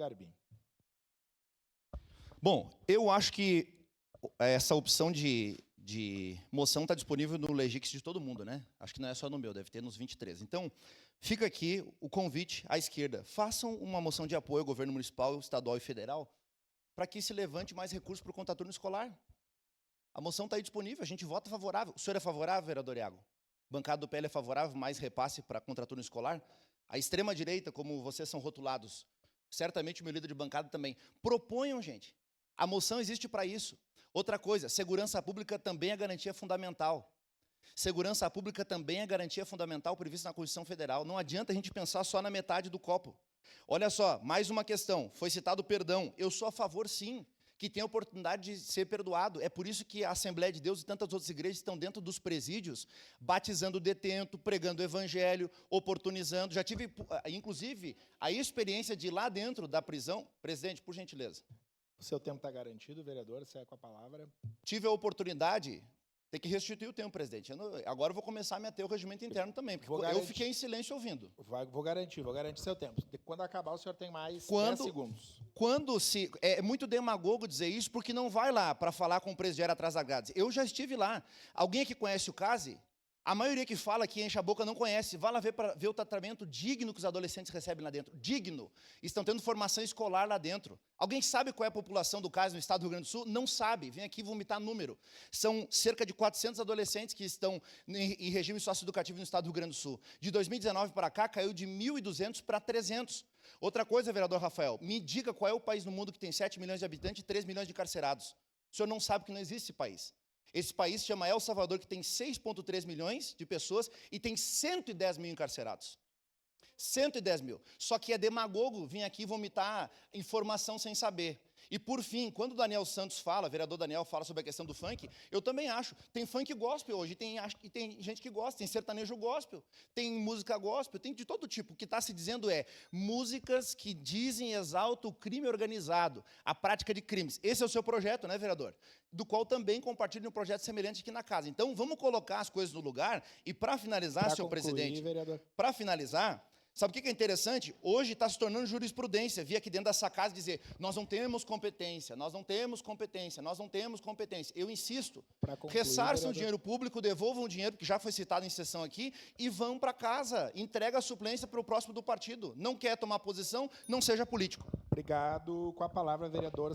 Garbim. Bom, eu acho que essa opção de moção está disponível no Legix de todo mundo, né? Acho que não é só no meu, deve ter nos 23. Então, fica aqui o convite à esquerda. Façam uma moção de apoio ao governo municipal, estadual e federal para que se levante mais recursos para o contraturno escolar. A moção está aí disponível, a gente vota favorável. O senhor é favorável, vereador Iago? Bancada do PL é favorável, mais repasse para contraturno escolar? A extrema-direita, como vocês são rotulados, certamente o meu líder de bancada também. Proponham, gente. A moção existe para isso. Outra coisa, segurança pública também é garantia fundamental. Segurança pública também é garantia fundamental prevista na Constituição Federal. Não adianta a gente pensar só na metade do copo. Olha só, mais uma questão. Foi citado o perdão. Eu sou a favor, sim, que tenha a oportunidade de ser perdoado. É por isso que a Assembleia de Deus e tantas outras igrejas estão dentro dos presídios, batizando o detento, pregando o evangelho, oportunizando. Já tive, inclusive, a experiência de ir lá dentro da prisão. Presidente, por gentileza. O seu tempo está garantido, vereador, você é com a palavra. Tive a oportunidade, tem que restituir o tempo, presidente. Agora eu vou começar a meter o regimento interno também, porque eu fiquei em silêncio ouvindo. Vou garantir seu tempo. Quando acabar, o senhor tem mais 10 segundos. É muito demagogo dizer isso, porque não vai lá para falar com o presidiário atrás da grade. Eu já estive lá. Alguém aqui conhece o CASE? A maioria que fala, que enche a boca, não conhece. Vai lá ver para ver o tratamento digno que os adolescentes recebem lá dentro. Digno. Estão tendo formação escolar lá dentro. Alguém sabe qual é a população do CASE no estado do Rio Grande do Sul? Não sabe. Vem aqui vomitar número. São cerca de 400 adolescentes que estão em regime socioeducativo no estado do Rio Grande do Sul. De 2019 para cá, caiu de 1.200 para 300. Outra coisa, vereador Rafael, me diga qual é o país no mundo que tem 7 milhões de habitantes e 3 milhões de encarcerados. O senhor não sabe que não existe esse país. Esse país se chama El Salvador, que tem 6,3 milhões de pessoas e tem 110 mil encarcerados. 110 mil. Só que é demagogo vir aqui vomitar informação sem saber. E, por fim, quando o Daniel Santos fala, o vereador Daniel fala sobre a questão do funk, eu também acho. Tem funk gospel hoje, tem gente que gosta, tem sertanejo gospel, tem música gospel, tem de todo tipo. O que está se dizendo é músicas que dizem e exaltam o crime organizado, a prática de crimes. Esse é o seu projeto, né, vereador? Do qual também compartilho um projeto semelhante aqui na casa. Então, vamos colocar as coisas no lugar e, para finalizar, senhor presidente, para finalizar, sabe o que é interessante? Hoje está se tornando jurisprudência, vir aqui dentro dessa casa dizer, nós não temos competência, nós não temos competência, nós não temos competência. Eu insisto, ressarçam o dinheiro público, devolvam o dinheiro, que já foi citado em sessão aqui, e vão para casa, entrega a suplência para o próximo do partido. Não quer tomar posição, não seja político. Obrigado. Com a palavra, vereador.